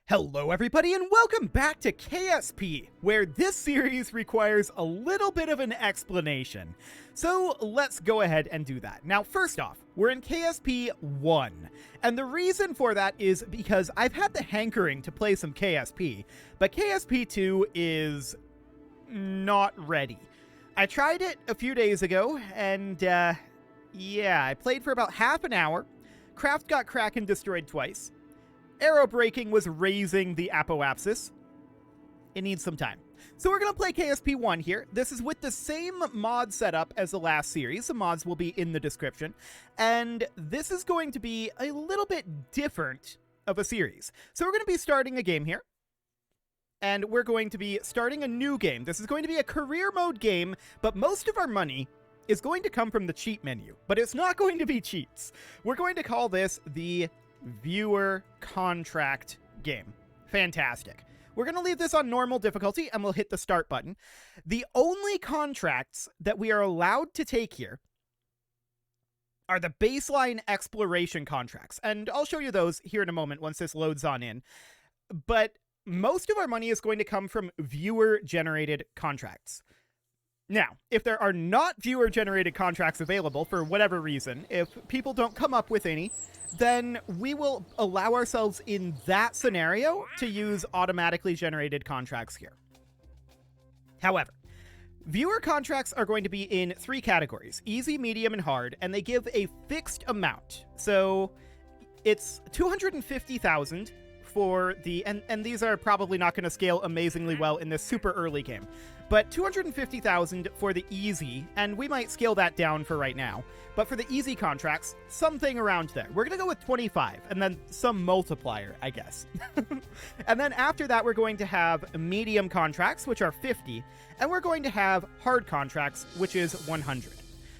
Hello everybody and welcome back to KSP, where this series requires a little bit of an explanation. So let's go ahead and do that. Now first off, we're in KSP 1, and the reason for that is because I've had the hankering to play some KSP, but KSP 2 is not ready. I tried it a few days ago, and yeah, I played for about half an hour. Craft got Kraken destroyed twice. Arrow braking was raising the apoapsis. It needs some time. So we're going to play KSP 1 here. This is with the same mod setup as the last series. The mods will be in the description. And this is going to be a little bit different of a series. So we're going to be starting a game here. And we're going to be starting a new game. This is going to be a career mode game, but most of our money is going to come from the cheat menu. But it's not going to be cheats. We're going to call this the viewer contract game. Fantastic. We're going to leave this on normal difficulty and we'll hit the start button. The only contracts that we are allowed to take here are the baseline exploration contracts. And I'll show you those here in a moment once this loads on in. But most of our money is going to come from viewer generated contracts. Now, if there are not viewer generated contracts available for whatever reason, if people don't come up with any, then we will allow ourselves in that scenario to use automatically generated contracts here. However, viewer contracts are going to be in 3 categories: easy, medium, and hard, and they give a fixed amount. So it's 250,000 for the, and these are probably not going to scale amazingly well in this super early game, but 250,000 for the easy, and we might scale that down for right now. But for the easy contracts, something around there. We're going to go with 25, and then some multiplier, I guess. And then after that, we're going to have medium contracts, which are 50, and we're going to have hard contracts, which is 100.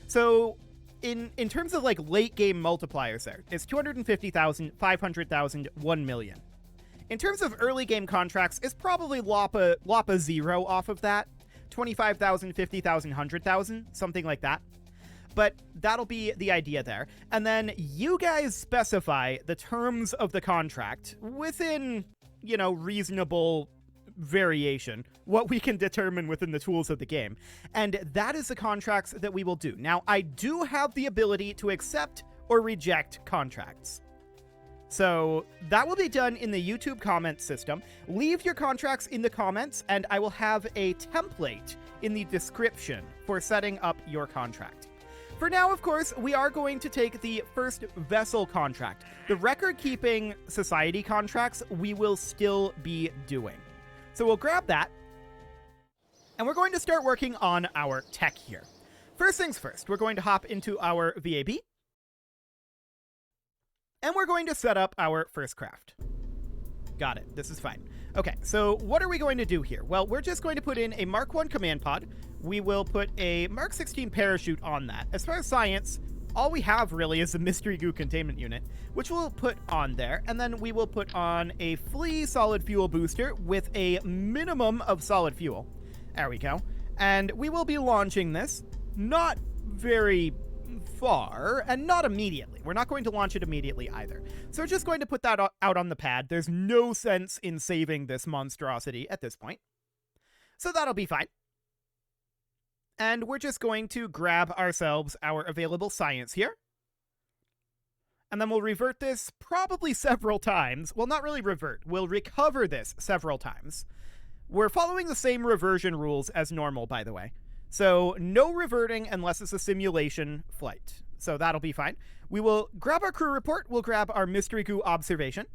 So in terms of like late game multipliers there, it's 250,000, 500,000, 1 million. In terms of early game contracts, it's probably lop a zero off of that. 25,000, 50,000, 100,000, something like that. But that'll be the idea there. And then you guys specify the terms of the contract within, you know, reasonable variation, what we can determine within the tools of the game. And that is the contracts that we will do. Now, I do have the ability to accept or reject contracts. So that will be done in the YouTube comment system. Leave your contracts in the comments, and I will have a template in the description for setting up your contract. For now, of course, we are going to take the first vessel contract. The record-keeping society contracts we will still be doing. So we'll grab that, and we're going to start working on our tech here. First things first, we're going to hop into our VAB, and we're going to set up our first craft. Got it. This is fine. Okay, so what are we going to do here? Well, we're just going to put in a Mark 1 command pod. We will put a Mark 16 parachute on that. As far as science, all we have really is the mystery goo containment unit, which we'll put on there. And then we will put on a flea solid fuel booster with a minimum of solid fuel. There we go. And we will be launching this not very far, and not immediately. We're not going to launch it immediately either. So we're just going to put that out on the pad. There's no sense in saving this monstrosity at this point. So that'll be fine. And we're just going to grab ourselves our available science here. And then we'll revert this probably several times. Well, not really revert. We'll recover this several times. We're following the same reversion rules as normal, by the way. So no reverting unless it's a simulation flight. So that'll be fine. We will grab our crew report. We'll grab our mystery goo observation.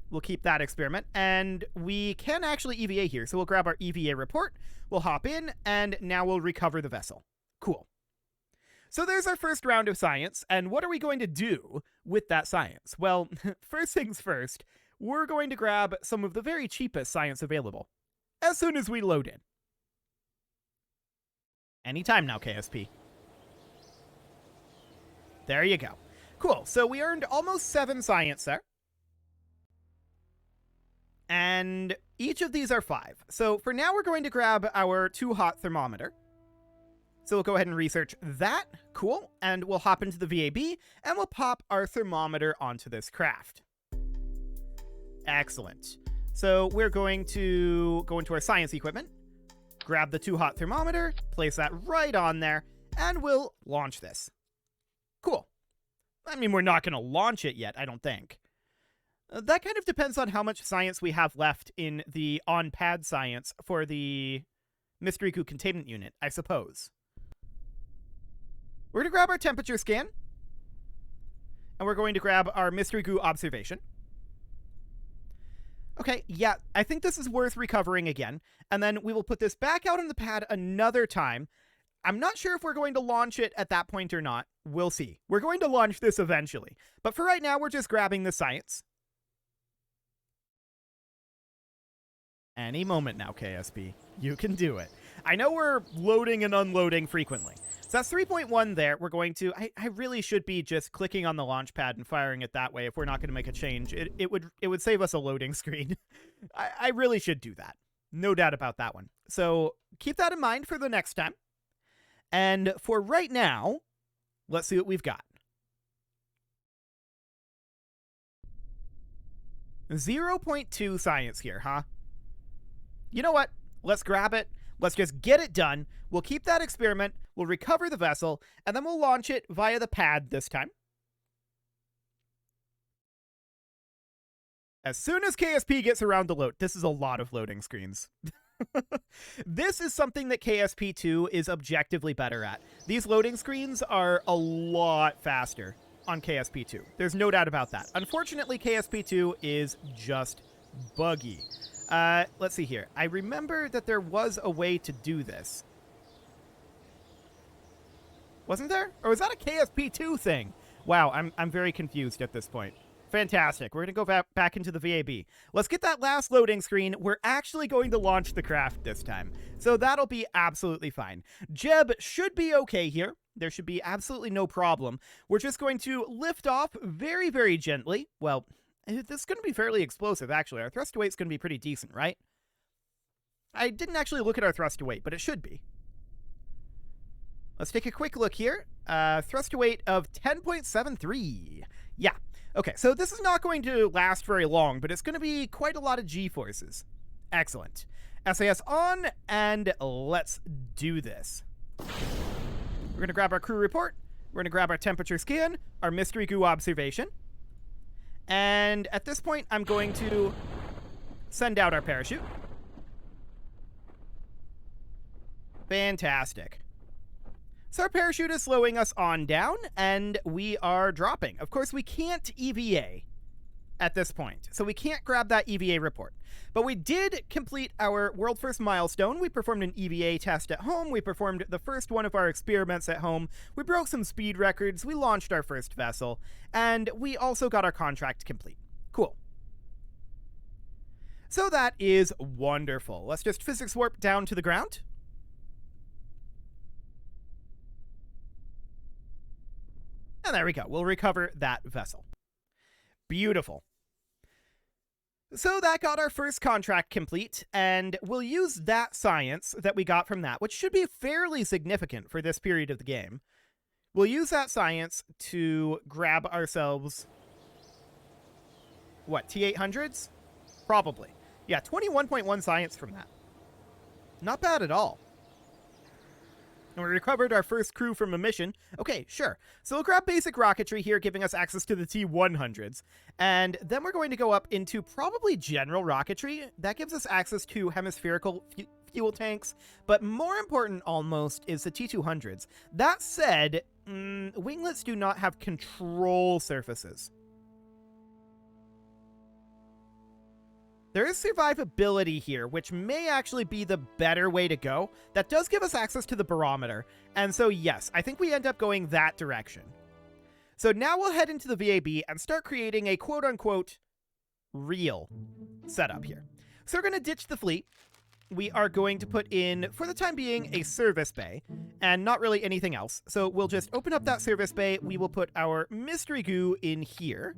We'll keep that experiment. And we can actually EVA here. So we'll grab our EVA report. We'll hop in, and now we'll recover the vessel. Cool. So there's our first round of science. And what are we going to do with that science? Well, first things first, we're going to grab some of the very cheapest science available as soon as we load in. Anytime now, KSP. There you go. Cool. So we earned almost 7 science there. And each of these are 5. So for now, we're going to grab our 2 hot thermometer. So we'll go ahead and research that. Cool. And we'll hop into the VAB, and we'll pop our thermometer onto this craft. Excellent. So we're going to go into our science equipment, grab the 2-hot thermometer, place that right on there, and we'll launch this. Cool. I mean, we're not going to launch it yet, I don't think. That kind of depends on how much science we have left in the on-pad science for the Mystery Goo containment unit, I suppose. We're going to grab our temperature scan, and we're going to grab our Mystery Goo observation. Okay, yeah, I think this is worth recovering again, and then we will put this back out on the pad another time. I'm not sure if we're going to launch it at that point or not. We'll see. We're going to launch this eventually, but for right now, we're just grabbing the science. Any moment now, KSP. You can do it. I know we're loading and unloading frequently. So that's 3.1 there. We're going to... I really should be just clicking on the launch pad and firing it that way if we're not going to make a change. It would save us a loading screen. I really should do that. No doubt about that one. So keep that in mind for the next time. And for right now, let's see what we've got. 0.2 science here, huh? You know what? Let's grab it. Let's just get it done. We'll keep that experiment. We'll recover the vessel, and then we'll launch it via the pad this time. As soon as KSP gets around to load, this is a lot of loading screens. This is something that KSP2 is objectively better at. These loading screens are a lot faster on KSP2. There's no doubt about that. Unfortunately, KSP2 is just buggy. Let's see here. I remember that there was a way to do this. Wasn't there? Or was that a KSP2 thing? Wow, I'm very confused at this point. Fantastic. We're going to go back into the VAB. Let's get that last loading screen. We're actually going to launch the craft this time. So that'll be absolutely fine. Jeb should be okay here. There should be absolutely no problem. We're just going to lift off very, very gently. Well, this is going to be fairly explosive, actually. Our thrust to weight's going to be pretty decent, right? I didn't actually look at our thrust to weight, but it should be. Let's take a quick look here. Thrust to weight of 10.73. Yeah. Okay, so this is not going to last very long, but it's going to be quite a lot of G-forces. Excellent. SAS on, and let's do this. We're going to grab our crew report. We're going to grab our temperature scan, our Mystery Goo observation. And at this point, I'm going to send out our parachute. Fantastic. So our parachute is slowing us on down, and we are dropping. Of course, we can't EVA at this point, so we can't grab that EVA report. But we did complete our world first milestone. We performed an EVA test at home. We performed the first one of our experiments at home. We broke some speed records. We launched our first vessel, and we also got our contract complete. Cool. So that is wonderful. Let's just physics warp down to the ground. And there we go. We'll recover that vessel. Beautiful. So that got our first contract complete, and we'll use that science that we got from that, which should be fairly significant for this period of the game. We'll use that science to grab ourselves, what, T-800s? Probably. Yeah, 21.1 science from that. Not bad at all. And we recovered our first crew from a mission. Okay, sure. So we'll grab basic rocketry here, giving us access to the T-100s. And then we're going to go up into probably general rocketry. That gives us access to hemispherical fuel tanks. But more important, almost, is the T-200s. That said, winglets do not have control surfaces. There is survivability here, which may actually be the better way to go. That does give us access to the barometer. And so, yes, I think we end up going that direction. So now we'll head into the VAB and start creating a quote-unquote real setup here. So we're going to ditch the fleet. We are going to put in, for the time being, a service bay, and not really anything else. So we'll just open up that service bay. We will put our Mystery Goo in here.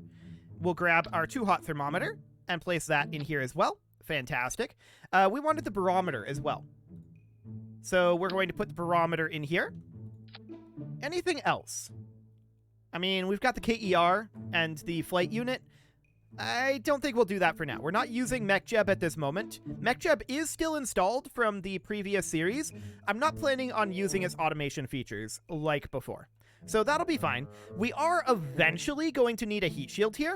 We'll grab our 2-hot thermometer and place that in here as well. Fantastic. We wanted the barometer as well. So we're going to put the barometer in here. Anything else? I mean, we've got the KER and the flight unit. I don't think we'll do that for now. We're not using MechJeb at this moment. MechJeb is still installed from the previous series. I'm not planning on using its automation features like before. So that'll be fine. We are eventually going to need a heat shield here.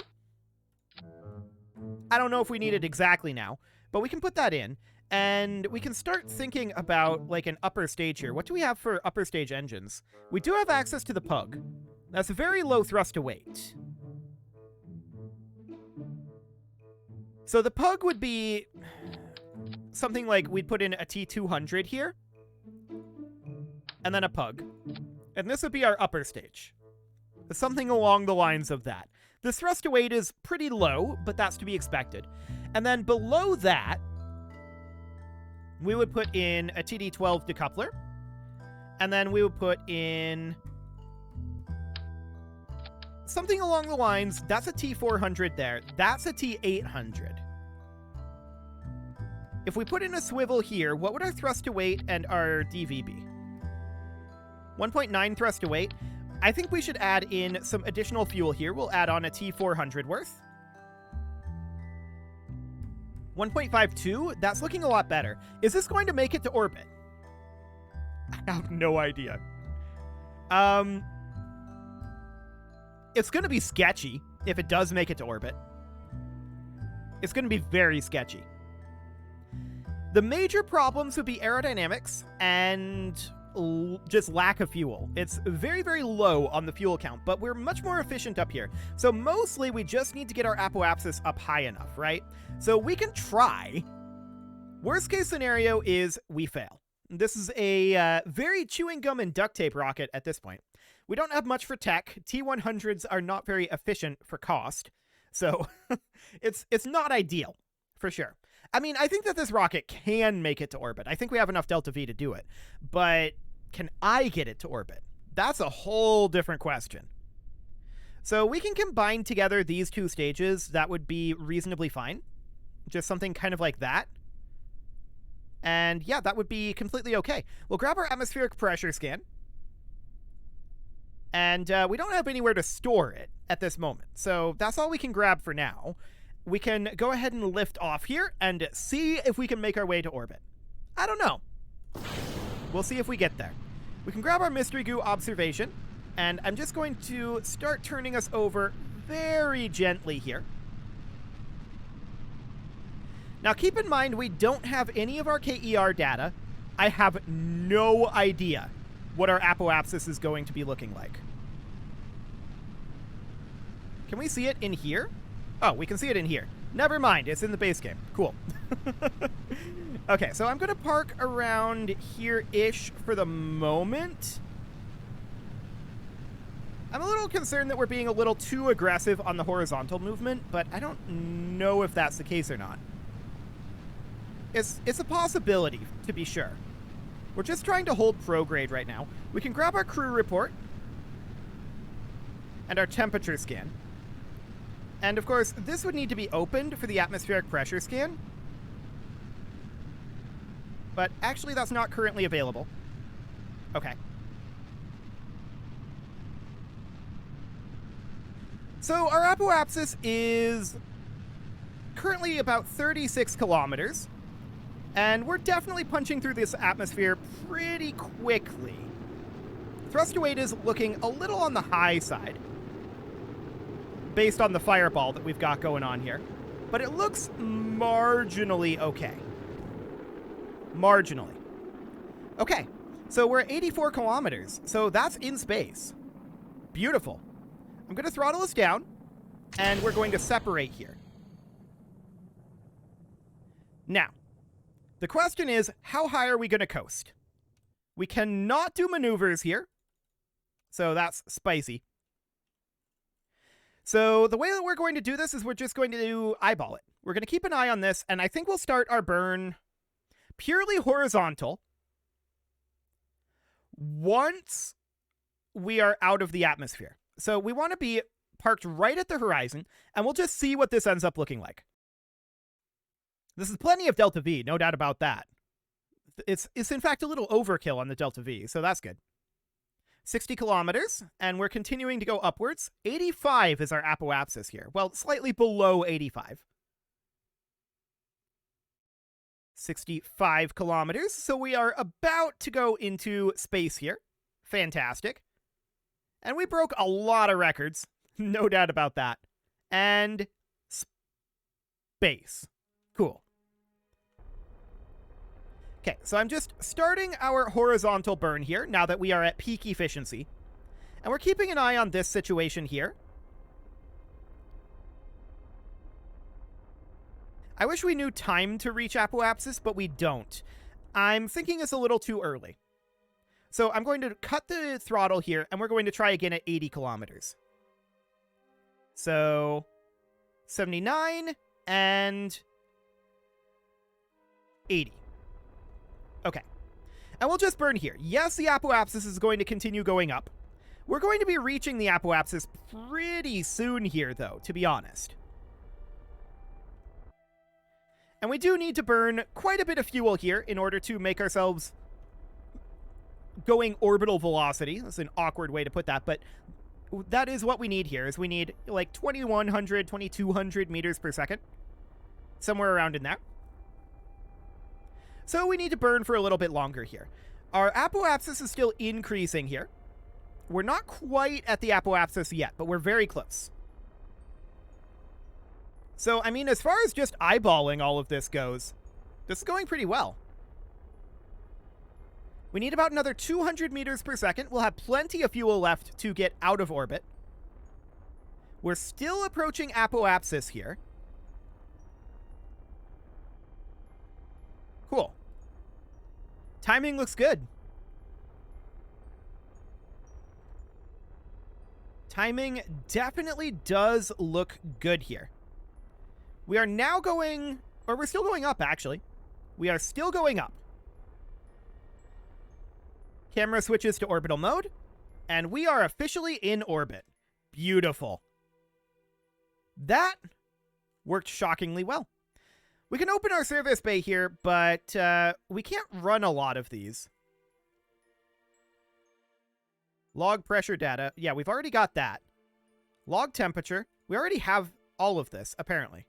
I don't know if we need it exactly now, but we can put that in. And we can start thinking about, like, an upper stage here. What do we have for upper stage engines? We do have access to the Pug. That's a very low thrust to weight. So the Pug would be something like we'd put in a T200 here. And then a Pug. And this would be our upper stage. Something along the lines of that. The thrust to weight is pretty low, but that's to be expected. And then below that, we would put in a TD12 decoupler. And then we would put in something along the lines, that's a T400 there. That's a T800. If we put in a swivel here, what would our thrust to weight and our DV be? 1.9 thrust to weight. I think we should add in some additional fuel here. We'll add on a T400 worth. 1.52, that's looking a lot better. Is this going to make it to orbit? I have no idea. It's going to be sketchy if it does make it to orbit. It's going to be very sketchy. The major problems would be aerodynamics and just lack of fuel. It's very, very low on the fuel count, but we're much more efficient up here. So mostly we just need to get our apoapsis up high enough, right? So we can try. Worst case scenario is we fail. This is a very chewing gum and duct tape rocket at this point. We don't have much for tech. T100s are not very efficient for cost. So it's not ideal, for sure. I mean, I think that this rocket can make it to orbit. I think we have enough delta V to do it. But can I get it to orbit? That's a whole different question. So we can combine together these two stages. That would be reasonably fine. Just something kind of like that. And yeah, that would be completely okay. We'll grab our atmospheric pressure scan. And we don't have anywhere to store it at this moment. So that's all we can grab for now. We can go ahead and lift off here and see if we can make our way to orbit. I don't know. We'll see if we get there. We can grab our mystery goo observation. And I'm just going to start turning us over very gently here. Now keep in mind, we don't have any of our KER data. I have no idea what our apoapsis is going to be looking like. Can we see it in here? Oh, we can see it in here. Never mind, it's in the base game. Cool. Okay, so I'm going to park around here-ish for the moment. I'm a little concerned that we're being a little too aggressive on the horizontal movement, but I don't know if that's the case or not. It's a possibility, to be sure. We're just trying to hold prograde right now. We can grab our crew report and our temperature scan. And of course, this would need to be opened for the atmospheric pressure scan. But actually, that's not currently available. Okay. So our apoapsis is currently about 36 kilometers. And we're definitely punching through this atmosphere pretty quickly. Thrust to weight is looking a little on the high side, based on the fireball that we've got going on here. But it looks marginally okay. Marginally. Okay, so we're at 84 kilometers. So that's in space. Beautiful. I'm going to throttle us down, and we're going to separate here. Now, the question is, how high are we going to coast? We cannot do maneuvers here, so that's spicy. So the way that we're going to do this is we're just going to eyeball it. We're going to keep an eye on this, and I think we'll start our burn purely horizontal once we are out of the atmosphere. So we want to be parked right at the horizon, and we'll just see what this ends up looking like. This is plenty of delta V, no doubt about that. It's in fact a little overkill on the delta V, so that's good. 60 kilometers, and we're continuing to go upwards. 85 is our apoapsis here. Well, slightly below 85. 65 kilometers, so we are about to go into space here. Fantastic. And we broke a lot of records, no doubt about that. And space. Cool. Okay, so I'm just starting our horizontal burn here now that we are at peak efficiency. And we're keeping an eye on this situation here. I wish we knew time to reach apoapsis, but we don't. I'm thinking it's a little too early. So I'm going to cut the throttle here, and we're going to try again at 80 kilometers. So 79 and 80. Okay. And we'll just burn here. Yes, the apoapsis is going to continue going up. We're going to be reaching the apoapsis pretty soon here, though, to be honest. And we do need to burn quite a bit of fuel here in order to make ourselves going orbital velocity. That's an awkward way to put that, but that is what we need here, is we need like 2100, 2200 meters per second. Somewhere around in there. So we need to burn for a little bit longer here. Our apoapsis is still increasing here. We're not quite at the apoapsis yet, but we're very close. So, I mean, as far as just eyeballing all of this goes, this is going pretty well. We need about another 200 meters per second. We'll have plenty of fuel left to get out of orbit. We're still approaching apoapsis here. Cool. Timing looks good. Timing definitely does look good here. We are now going, or we're still going up, actually. We are still going up. Camera switches to orbital mode, and we are officially in orbit. Beautiful. That worked shockingly well. We can open our service bay here, but we can't run a lot of these. Log pressure data. Yeah, we've already got that. Log temperature. We already have all of this, apparently.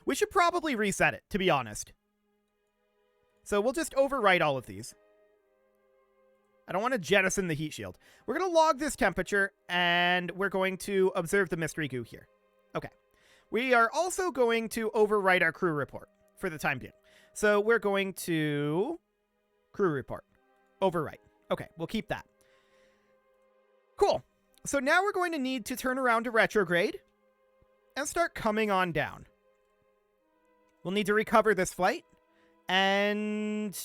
We should probably reset it, to be honest. So we'll just overwrite all of these. I don't want to jettison the heat shield. We're going to log this temperature, and we're going to observe the mystery goo here. Okay. We are also going to overwrite our crew report for the time being. So we're going to crew report. Overwrite. Okay, we'll keep that. Cool. So now we're going to need to turn around to retrograde and start coming on down. We'll need to recover this flight, and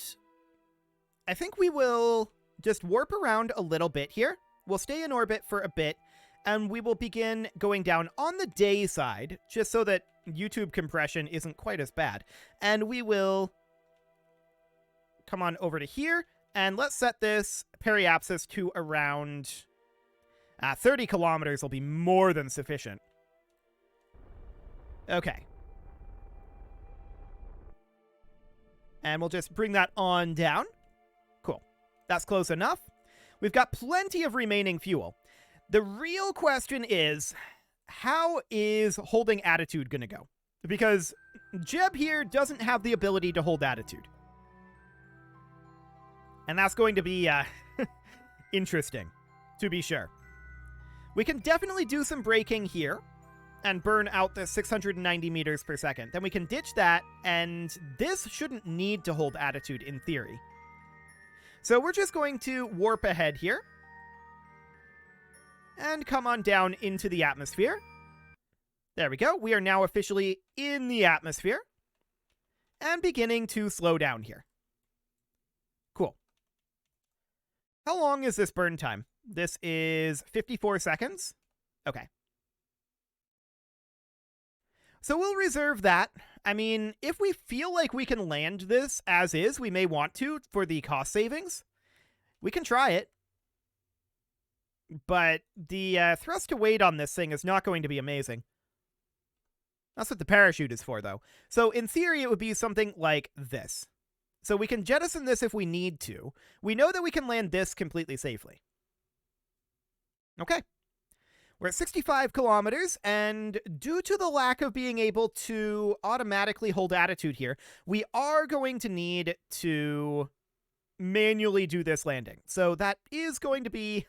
I think we will just warp around a little bit here. We'll stay in orbit for a bit, and we will begin going down on the day side, just so that YouTube compression isn't quite as bad. And we will come on over to here, and let's set this periapsis to around 30 kilometers will be more than sufficient. Okay. And we'll just bring that on down. Cool. That's close enough. We've got plenty of remaining fuel. The real question is, how is holding attitude going to go? Because Jeb here doesn't have the ability to hold attitude. And that's going to be interesting, to be sure. We can definitely do some braking here and burn out the 690 meters per second. Then we can ditch that, and this shouldn't need to hold attitude in theory. So we're just going to warp ahead here and come on down into the atmosphere. There we go. We are now officially in the atmosphere and beginning to slow down here. Cool. How long is this burn time? This is 54 seconds. Okay. So we'll reserve that. I mean, if we feel like we can land this as is, we may want to for the cost savings. We can try it. But the thrust to weight on this thing is not going to be amazing. That's what the parachute is for, though. So in theory, it would be something like this. So we can jettison this if we need to. We know that we can land this completely safely. Okay. We're at 65 kilometers, and due to the lack of being able to automatically hold attitude here, we are going to need to manually do this landing. So that is going to be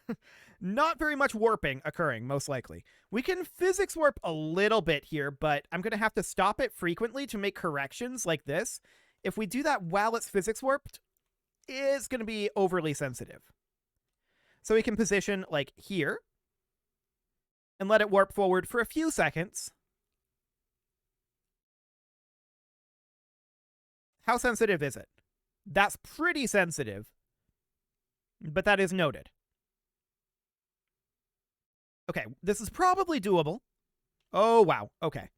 not very much warping occurring, most likely. We can physics warp a little bit here, but I'm going to have to stop it frequently to make corrections like this. If we do that while it's physics warped, it's going to be overly sensitive. So we can position like here and let it warp forward for a few seconds. How sensitive is it? That's pretty sensitive, but that is noted. Okay, this is probably doable. Oh, wow. Okay.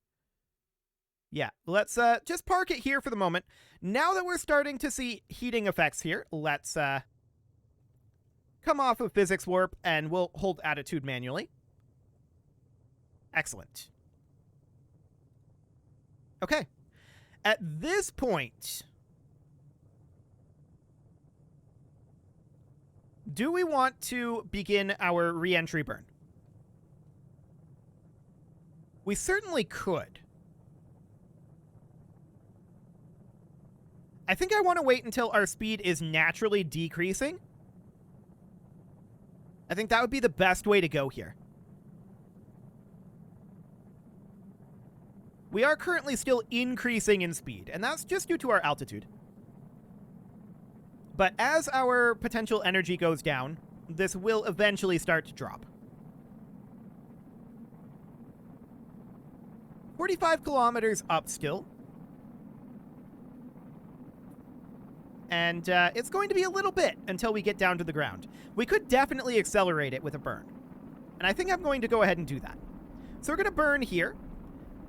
Yeah, let's just park it here for the moment. Now that we're starting to see heating effects here, let's come off of physics warp and we'll hold attitude manually. Excellent. Okay. At this point, do we want to begin our re-entry burn? We certainly could. I think I want to wait until our speed is naturally decreasing. I think that would be the best way to go here. We are currently still increasing in speed, and that's just due to our altitude. But as our potential energy goes down, this will eventually start to drop. 45 kilometers up still. And it's going to be a little bit until we get down to the ground. We could definitely accelerate it with a burn. And I think I'm going to go ahead and do that. So we're going to burn here.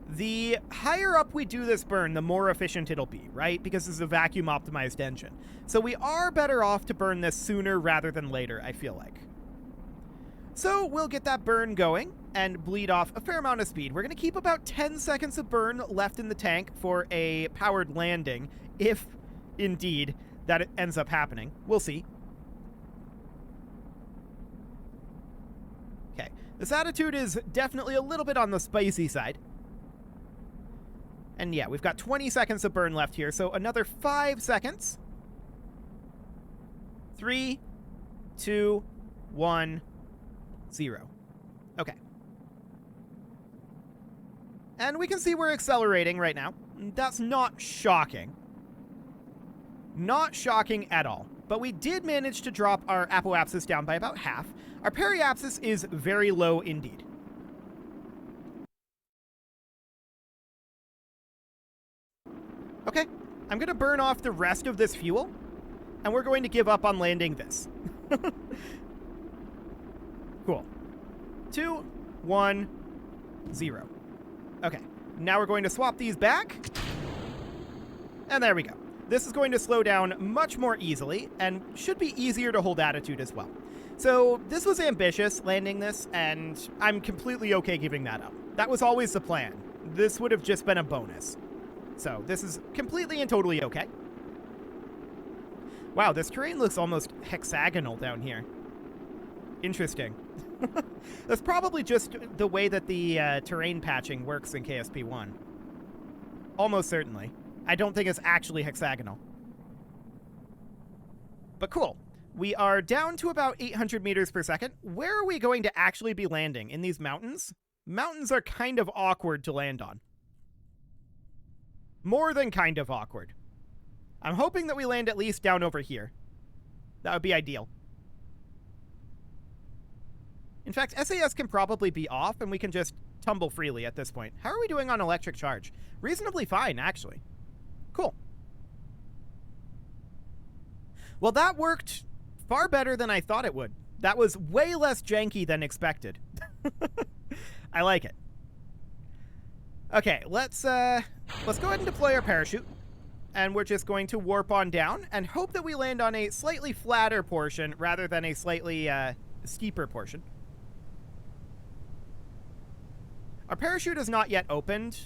The higher up we do this burn, the more efficient it'll be, right? Because this is a vacuum-optimized engine. So we are better off to burn this sooner rather than later, I feel like. So we'll get that burn going and bleed off a fair amount of speed. We're going to keep about 10 seconds of burn left in the tank for a powered landing, if indeed that ends up happening. We'll see. Okay, this attitude is definitely a little bit on the spicy side. And yeah, we've got 20 seconds of burn left here, so another 5 seconds. 3, 2, 1, 0. Okay. And we can see we're accelerating right now. That's not shocking. Not shocking at all. But we did manage to drop our apoapsis down by about half. Our periapsis is very low indeed. Okay, I'm going to burn off the rest of this fuel, and we're going to give up on landing this. Cool. 2, 1, 0. Okay, now we're going to swap these back, and there we go. This is going to slow down much more easily, and should be easier to hold attitude as well. So this was ambitious, landing this, and I'm completely okay giving that up. That was always the plan. This would have just been a bonus. So this is completely and totally okay. Wow, this terrain looks almost hexagonal down here. Interesting. That's probably just the way that the terrain patching works in KSP1. Almost certainly. I don't think it's actually hexagonal. But cool. We are down to about 800 meters per second. Where are we going to actually be landing? In these mountains? Mountains are kind of awkward to land on. More than kind of awkward. I'm hoping that we land at least down over here. That would be ideal. In fact, SAS can probably be off, and we can just tumble freely at this point. How are we doing on electric charge? Reasonably fine, actually. Cool. Well, that worked far better than I thought it would. That was way less janky than expected. I like it. Okay, let's go ahead and deploy our parachute. And we're just going to warp on down and hope that we land on a slightly flatter portion rather than a slightly steeper portion. Our parachute is not yet opened,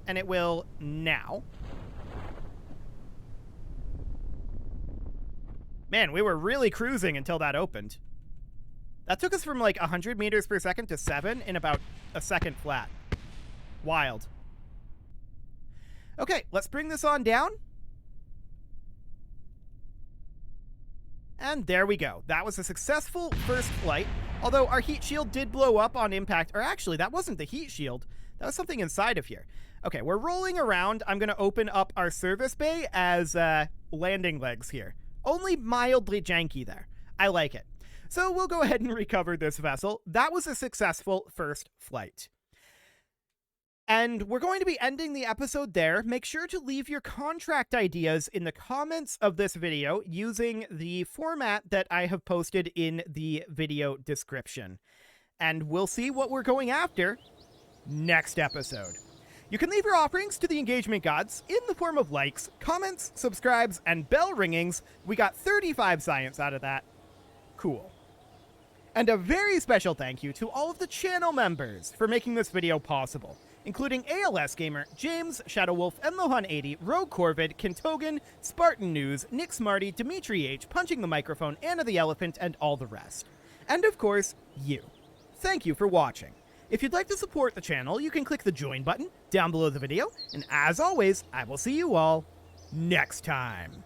and it will now. Man, we were really cruising until that opened. That took us from like 100 meters per second to 7 in about a second flat. Wild. Okay, let's bring this on down. And there we go. That was a successful first flight, although our heat shield did blow up on impact. Or actually, that wasn't the heat shield. That was something inside of here. Okay, we're rolling around. I'm going to open up our service bay as landing legs here. Only mildly janky there. I like it. So we'll go ahead and recover this vessel. That was a successful first flight. And we're going to be ending the episode there. Make sure to leave your contract ideas in the comments of this video using the format that I have posted in the video description. And we'll see what we're going after next episode. You can leave your offerings to the engagement gods in the form of likes, comments, subscribes, and bell ringings. We got 35 science out of that. Cool. And a very special thank you to all of the channel members for making this video possible, including ALS Gamer, James, Shadowwolf, Enlohan80, Rogue Corvid, Kintogan, Spartan News, Nick Smarty, Dimitri H, Punching the Microphone, Anna the Elephant, and all the rest. And of course, you. Thank you for watching. If you'd like to support the channel, you can click the join button down below the video, and as always, I will see you all next time.